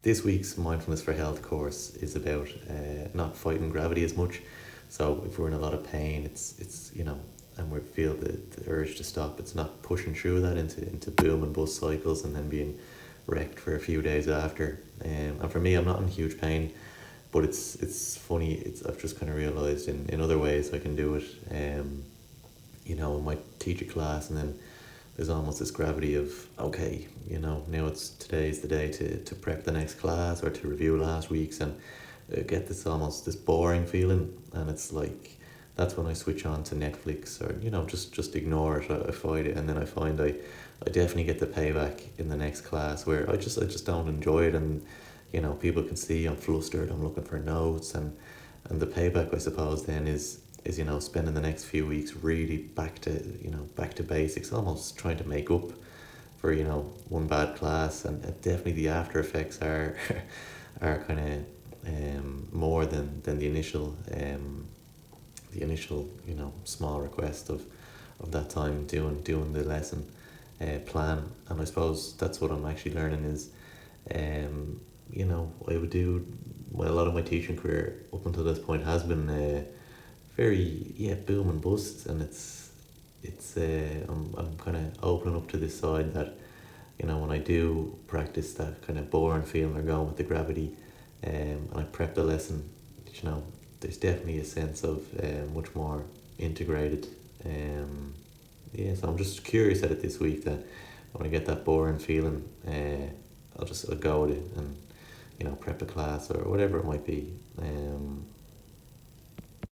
This week's Mindfulness for Health course is about not fighting gravity as much. So if we're in a lot of pain, it's and we feel the urge to stop. It's not pushing through that into boom and bust cycles and then being wrecked for a few days after. And for me, I'm not in huge pain, but it's funny. I've just kind of realised in other ways I can do it. I might teach a class and then there's almost this gravity of, okay, now today's the day to prep the next class or to review last week's, and get this boring feeling. And it's like, that's when I switch on to Netflix, or just ignore it. I find it, and then I find I definitely get the payback in the next class, where I just don't enjoy it. And people can see I'm flustered, I'm looking for notes, and the payback, I suppose, then is spending the next few weeks really back to basics, almost trying to make up for one bad class. And definitely the after effects are are kind of more than the initial small request of that time doing the lesson plan. And I suppose that's what I'm actually learning is, I would do, well, a lot of my teaching career up until this point has been very, boom and bust. And I'm kind of opening up to this side that when I do practice that kind of boring feeling or going with the gravity, and I prep the lesson, there's definitely a sense of much more integrated. So I'm just curious at it this week, that when I get that boring feeling, I'll go with it and prep a class or whatever it might be.